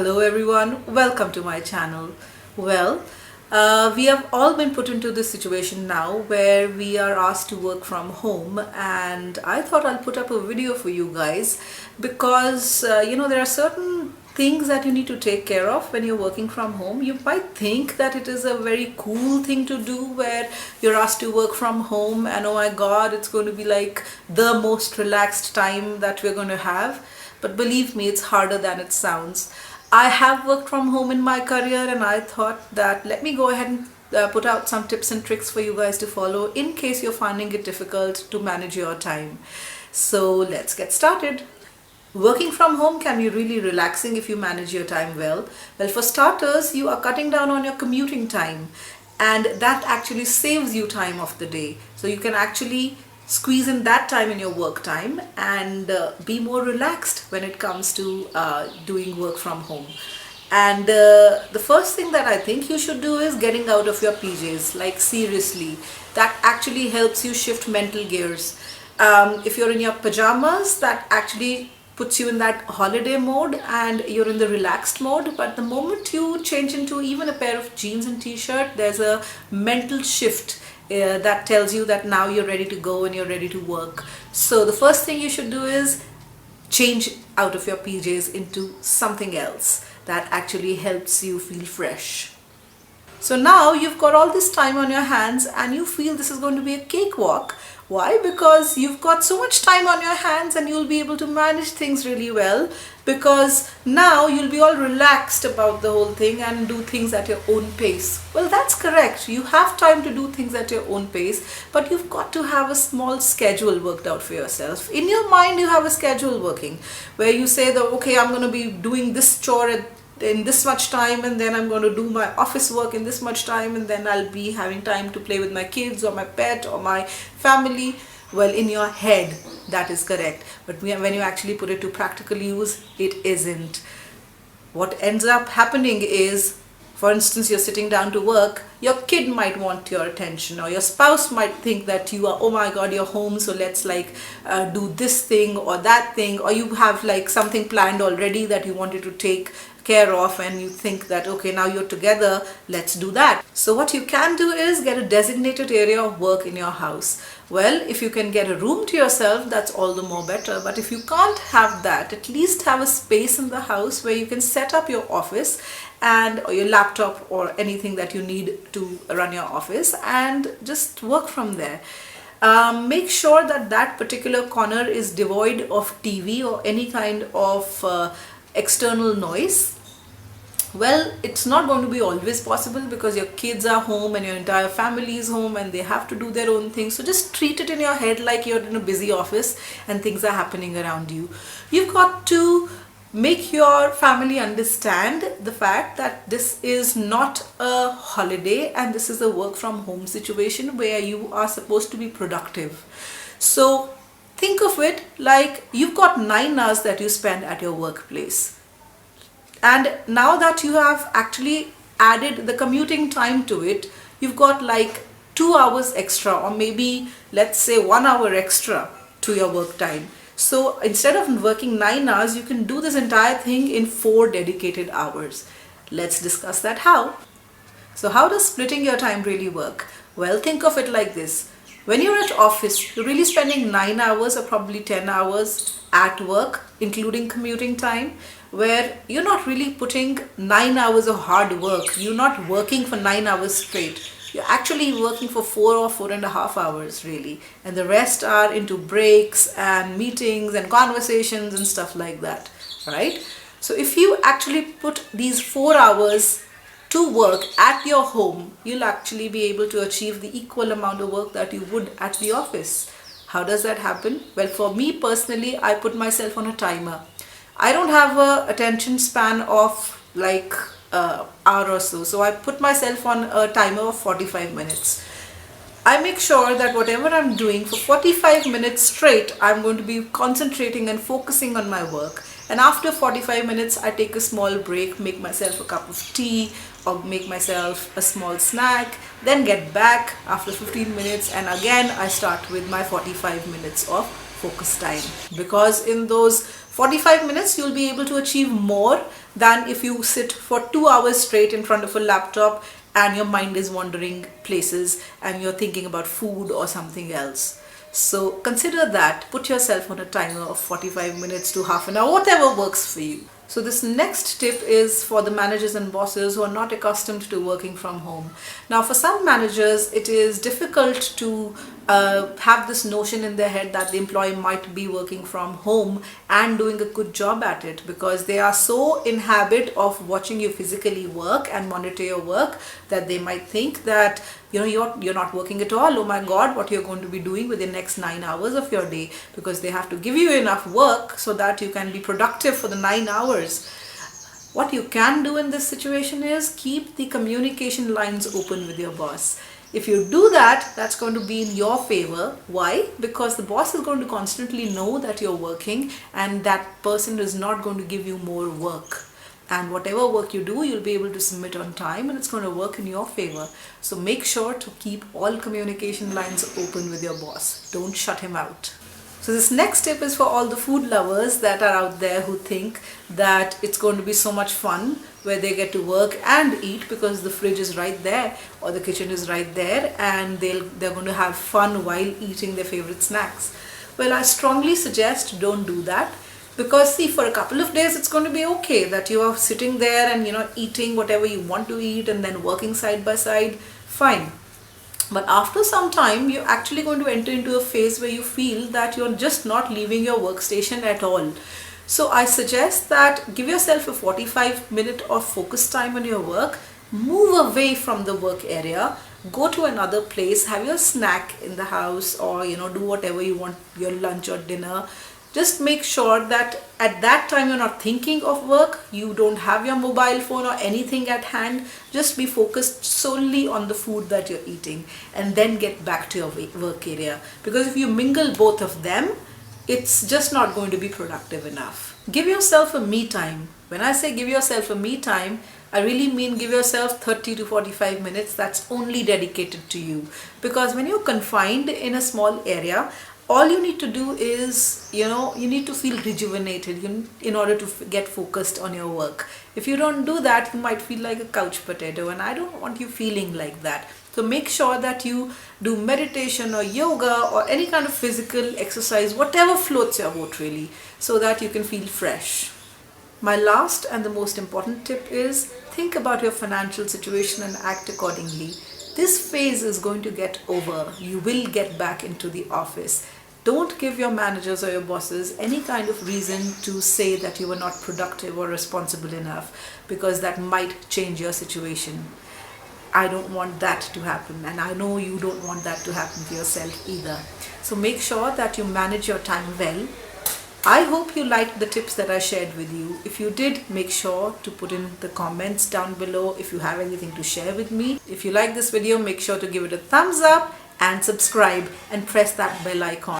Hello everyone, welcome to my channel. We have all been put into this situation now where we are asked to work from home, and I thought I'll put up a video for you guys because there are certain things that you need to take care of when you're working from home. You might think that it is a very cool thing to do where you're asked to work from home and oh my god, it's going to be like the most relaxed time that we're going to have. But believe me, it's harder than it sounds. I have worked from home in my career, and I thought that let me go ahead and put out some tips and tricks for you guys to follow in case you're finding it difficult to manage your time. So let's get started. Working from home can be really relaxing if you manage your time well. Well, for starters, you are cutting down on your commuting time, and that actually saves you time of the day. So you can actually squeeze in that time in your work time and be more relaxed when it comes to doing work from home. And the first thing that I think you should do is getting out of your PJs. Like seriously, that actually helps you shift mental gears. If you're in your pajamas, that actually puts you in that holiday mode and you're in the relaxed mode. But the moment you change into even a pair of jeans and t-shirt, there's a mental shift that tells you that now you're ready to go and you're ready to work. So the first thing you should do is change out of your PJs into something else that actually helps you feel fresh. So now you've got all this time on your hands and you feel this is going to be a cakewalk. Why? Because you've got so much time on your hands and you'll be able to manage things really well, because now you'll be all relaxed about the whole thing and do things at your own pace. Well, that's correct. You have time to do things at your own pace, but you've got to have a small schedule worked out for yourself. In your mind, you have a schedule working where you say that, okay, I'm going to be doing this chore in this much time, and then I'm going to do my office work in this much time, and then I'll be having time to play with my kids or my pet or my family. Well, in your head, that is correct. But when you actually put it to practical use, it isn't. What ends up happening is, for instance, you're sitting down to work, your kid might want your attention, or your spouse might think that you are, oh my god, you're home, so let's do this thing or that thing, or you have like something planned already that you wanted to take care of and you think that okay, now you're together, let's do that. So what you can do is get a designated area of work in your house. Well, if you can get a room to yourself, that's all the more better. But if you can't have that, at least have a space in the house where you can set up your office or your laptop or anything that you need to run your office and just work from there. Make sure that that particular corner is devoid of TV or any kind of external noise. Well, it's not going to be always possible because your kids are home and your entire family is home and they have to do their own thing. So just treat it in your head like you're in a busy office and things are happening around you. You've got to make your family understand the fact that this is not a holiday and this is a work from home situation where you are supposed to be productive. So think of it like you've got 9 hours that you spend at your workplace. And now that you have actually added the commuting time to it, you've got like 2 hours extra, or maybe let's say 1 hour extra to your work time. So instead of working 9 hours, you can do this entire thing in 4 dedicated hours. Let's discuss that how. So how does splitting your time really work? Well, think of it like this. When you're at office, you're really spending 9 hours or probably 10 hours at work, including commuting time, where you're not really putting 9 hours of hard work. You're not working for 9 hours straight. You're actually working for 4 or 4.5 hours really. And the rest are into breaks and meetings and conversations and stuff like that, right? So if you actually put these 4 hours to work at your home, you'll actually be able to achieve the equal amount of work that you would at the office. How does that happen? Well, for me personally, I put myself on a timer. I don't have an attention span of like hour or so. So I put myself on a timer of 45 minutes. I make sure that whatever I'm doing for 45 minutes straight, I'm going to be concentrating and focusing on my work. And after 45 minutes, I take a small break, make myself a cup of tea or make myself a small snack, then get back after 15 minutes and again I start with my 45 minutes of focus time. Because in those 45 minutes you'll be able to achieve more than if you sit for 2 hours straight in front of a laptop and your mind is wandering places and you're thinking about food or something else. So consider that. Put yourself on a timer of 45 minutes to half an hour, whatever works for you. So this next tip is for the managers and bosses who are not accustomed to working from home. Now for some managers it is difficult to have this notion in their head that the employee might be working from home and doing a good job at it, because they are so in habit of watching you physically work and monitor your work that they might think that you're not working at all. Oh my god, what you're going to be doing with the next 9 hours of your day, because they have to give you enough work so that you can be productive for the 9 hours. What you can do in this situation is keep the communication lines open with your boss. If you do that, that's going to be in your favor. Why? Because the boss is going to constantly know that you're working and that person is not going to give you more work. And whatever work you do, you'll be able to submit on time and it's going to work in your favor. So make sure to keep all communication lines open with your boss. Don't shut him out. So this next tip is for all the food lovers that are out there who think that it's going to be so much fun where they get to work and eat because the fridge is right there or the kitchen is right there, and they're going to have fun while eating their favorite snacks. Well, I strongly suggest don't do that, because see, for a couple of days it's going to be okay that you are sitting there and eating whatever you want to eat and then working side by side, fine. But after some time, you're actually going to enter into a phase where you feel that you're just not leaving your workstation at all. So I suggest that give yourself a 45-minute of focus time on your work, move away from the work area, go to another place, have your snack in the house, or do whatever you want, your lunch or dinner. Just make sure that at that time you're not thinking of work, you don't have your mobile phone or anything at hand. Just be focused solely on the food that you're eating and then get back to your work area. Because if you mingle both of them, it's just not going to be productive enough. Give yourself a me time. When I say give yourself a me time, I really mean give yourself 30 to 45 minutes that's only dedicated to you. Because when you're confined in a small area, all you need to do is, you need to feel rejuvenated in order to get focused on your work. If you don't do that, you might feel like a couch potato, and I don't want you feeling like that. So make sure that you do meditation or yoga or any kind of physical exercise, whatever floats your boat really, so that you can feel fresh. My last and the most important tip is think about your financial situation and act accordingly. This phase is going to get over. You will get back into the office. Don't give your managers or your bosses any kind of reason to say that you were not productive or responsible enough, because that might change your situation. I don't want that to happen, and I know you don't want that to happen to yourself either. So make sure that you manage your time well. I hope you liked the tips that I shared with you. If you did, make sure to put in the comments down below if you have anything to share with me. If you like this video, make sure to give it a thumbs up and subscribe and press that bell icon.